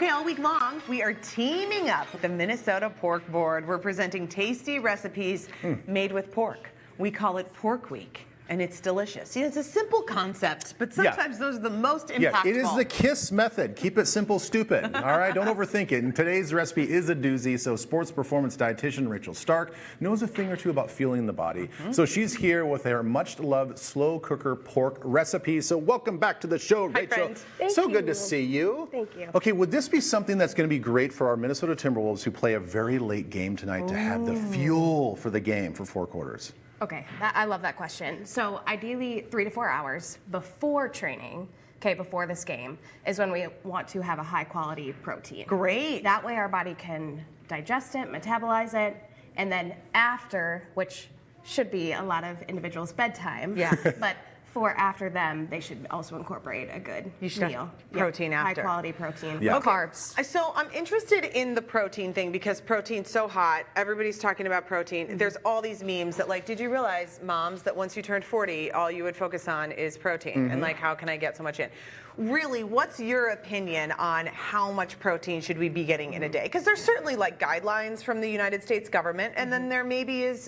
Okay, all week long, we are teaming up with the Minnesota Pork Board. We're presenting tasty recipes made with pork. We call it Pork Week, and it's delicious. It's a simple concept, but sometimes those are the most impactful. Yeah, it is the KISS method. Keep it simple, stupid. All right, don't overthink it. And today's recipe is a doozy, so sports performance dietitian Rachel Stark knows a thing or two about fueling the body. So she's here with her much-loved slow cooker pork recipe. So welcome back to the show, Rachel. Friends. Thank so you. good to see you. Thank you. Okay, would this be something that's going to be great for our Minnesota Timberwolves who play a very late game tonight to have the fuel for the game for 4 quarters? Okay, I love that question. So ideally 3 to 4 hours before training, before this game, is when we want to have a high quality protein. Great. That way our body can digest it, metabolize it, and then after, which should be a lot of individuals' bedtime, but for after them, they should also incorporate a good meal. Protein after. High quality protein, Yeah. no carbs. So I'm interested in the protein thing because protein's so hot. Everybody's talking about protein. There's all these memes that like, did you realize, moms, that once you turned 40, all you would focus on is protein and like, how can I get so much in? Really, what's your opinion on how much protein should we be getting in a day? Because there's certainly like guidelines from the United States government, and then there maybe is,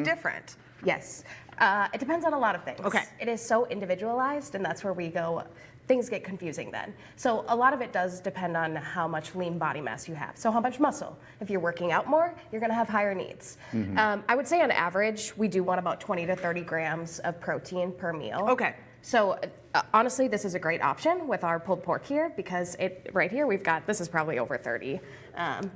different. Yes. It depends on a lot of things. Okay. It is so individualized, and that's where we go. Things get confusing then. So a lot of it does depend on how much lean body mass you have. So how much muscle. If you're working out more, you're going to have higher needs. I would say on average, we do want about 20 to 30 grams of protein per meal. Okay. So honestly, this is a great option with our pulled pork here because right here we've got, this is probably over 30.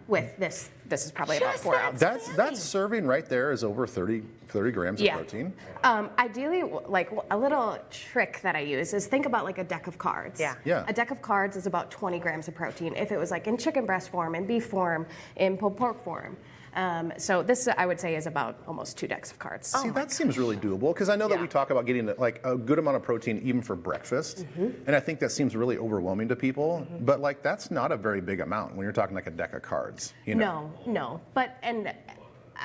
With this is probably about 4 ounces. That serving right there is over 30 grams of protein. Ideally, like a little trick that I use is think about like a deck of cards. Yeah. A deck of cards is about 20 grams of protein if it was like in chicken breast form, in beef form, in pulled pork form. So this, I would say, is about almost 2 decks of cards. See, that seems really doable because I know that we talk about getting like a good amount of protein even for breakfast, and I think that seems really overwhelming to people. But like that's not a very big amount when you're talking like a deck of cards. No. But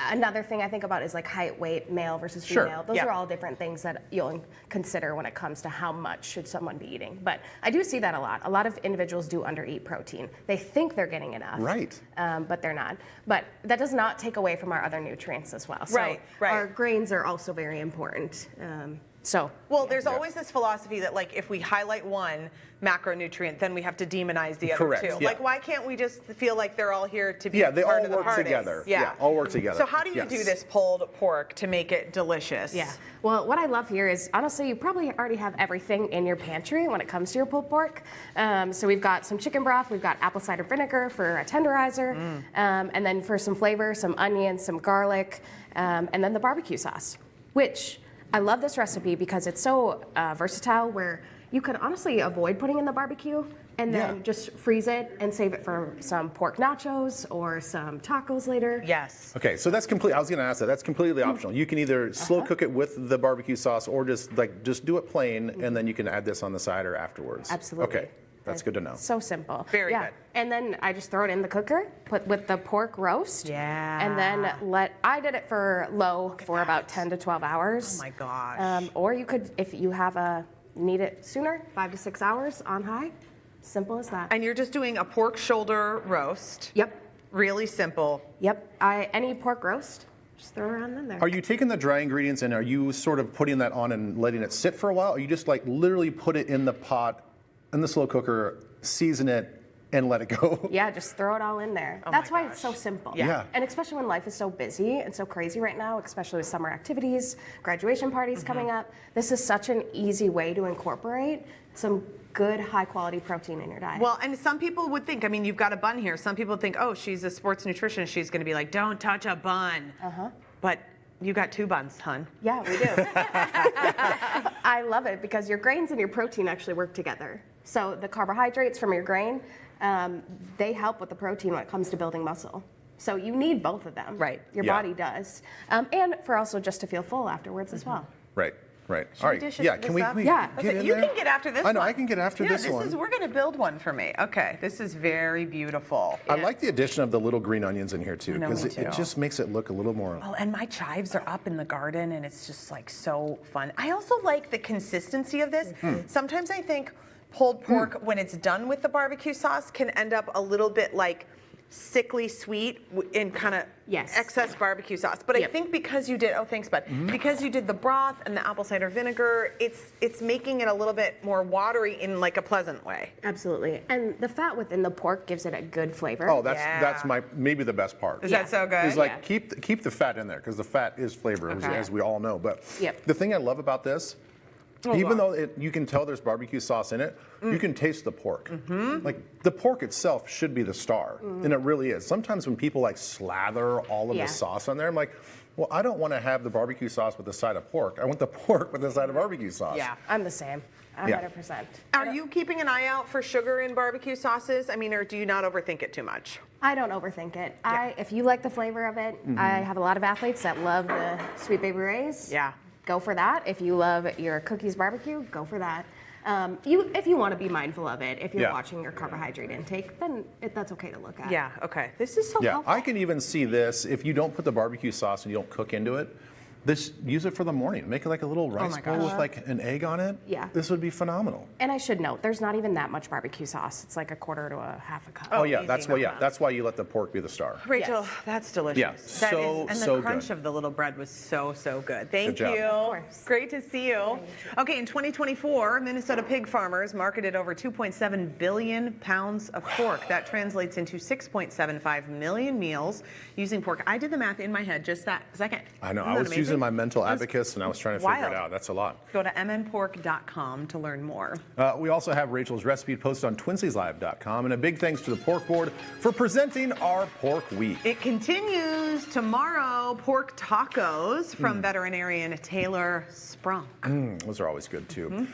another thing I think about is like height, weight, male versus female. Those are all different things that you'll consider when it comes to how much should someone be eating. But I do see that a lot. A lot of individuals do undereat protein. They think they're getting enough, Right. But they're not. But that does not take away from our other nutrients as well. So Right. our grains are also very important. Well, there's always this philosophy that like if we highlight one macronutrient, then we have to demonize the other two. Yeah. Like, why can't we just feel like they're all here to be they part all of the work party? together. Yeah, all work together. So how do you do this pulled pork to make it delicious? Yeah. Well, what I love here is, honestly, you probably already have everything in your pantry when it comes to your pulled pork. So we've got some chicken broth, we've got apple cider vinegar for a tenderizer, and then for some flavor, some onions, some garlic, and then the barbecue sauce, which I love this recipe because it's so versatile where you could honestly avoid putting in the barbecue and then just freeze it and save it for some pork nachos or some tacos later. Yes. Okay, so that's complete. I was going to ask that. That's completely optional. You can either slow cook it with the barbecue sauce or just do it plain, and then you can add this on the side or afterwards. Absolutely. Okay, that's good to know. So simple. Very good. And then I just throw it in the cooker, put with the pork roast. Yeah. And then I did it for low for about 10 to 12 hours. Oh my gosh. Or you could, if you need it sooner, 5 to 6 hours on high. Simple as that. And you're just doing a pork shoulder roast. Yep. Really simple. Yep. Any pork roast, just throw it on in there. Are you taking the dry ingredients and are you sort of putting that on and letting it sit for a while? Or you just like literally put it in the pot, in the slow cooker, season it, and let it go? Yeah, just throw it all in there. That's why it's so simple. Yeah. And especially when life is so busy and so crazy right now, especially with summer activities, graduation parties coming up, this is such an easy way to incorporate some good high quality protein in your diet. Well, and some people would think, I mean, you've got a bun here. Some people think, oh, she's a sports nutritionist. She's going to be like, don't touch a bun. But you got 2 buns, hon. Yeah, we do. I love it because your grains and your protein actually work together. So the carbohydrates from your grain, they help with the protein when it comes to building muscle. So you need both of them. Right. Your body does. And for also just to feel full afterwards as well. Right. All we right. dish Yeah. this Can we up? get in You there? can get after this I know. one. I can get after this one. We're going to build one for me. Okay. This is very beautiful. I like the addition of the little green onions in here too, No, because me it too. just makes it look a little more. Well, and my chives are up in the garden, and it's just like so fun. I also like the consistency of this. Sometimes I think pulled pork, when it's done with the barbecue sauce, can end up a little bit like sickly sweet in kind of Yes. excess barbecue sauce. But I Yep. think because you did, oh thanks bud, because you did the broth and the apple cider vinegar, it's making it a little bit more watery in like a pleasant way. Absolutely. And the fat within the pork gives it a good flavor. Oh, Yeah. that's maybe the best part. Is Yeah. that so good? Is like Yeah. keep the fat in there because the fat is flavor, Okay. as we all know. But Yep. the thing I love about this, even though you can tell there's barbecue sauce in it, you can taste the pork. Like the pork itself should be the star, and it really is. Sometimes when people like slather all of Yeah. the sauce on there, I'm like, well, I don't want to have the barbecue sauce with the side of pork. I want the pork with the side of barbecue sauce. Yeah. I'm the same. 100%. Are you keeping an eye out for sugar in barbecue sauces? I mean, or do you not overthink it too much? I don't overthink it. If you like the flavor of it, I have a lot of athletes that love the Sweet Baby Ray's. Yeah. Go for that. If you love your cookies barbecue, go for that. If you want to be mindful of it, if you're Yeah. watching your carbohydrate intake, then that's okay to look at. Yeah, okay. This is so Yeah, helpful. I can even see this if you don't put the barbecue sauce and you don't cook into it. Use it for the morning. Make it like a little rice my bowl gosh. with like an egg on it. Yeah. This would be phenomenal. And I should note, there's not even that much barbecue sauce. It's like a quarter to a half a cup. Oh, yeah, easy, that's no why. Yeah, problem. that's why you let the pork be the star. Rachel, Yes. that's delicious. Yeah, That so, is, and so the crunch good. of the little bread was so good. Thank Good job. you. Of course. Great to see you. Okay, in 2024, Minnesota pig farmers marketed over 2.7 billion pounds of pork. That translates into 6.75 million meals using pork. I did the math in my head just that second. I know. Isn't I that was using amazing? my mental That was abacus and I was trying to figure wild. it out. That's a lot. Go to mnpork.com to learn more. We also have Rachel's recipe posted on TwinCitiesLive.com, and a big thanks to the Pork Board for presenting our Pork Week. It continues tomorrow. Pork tacos from veterinarian Taylor Sprunk. Those are always good too.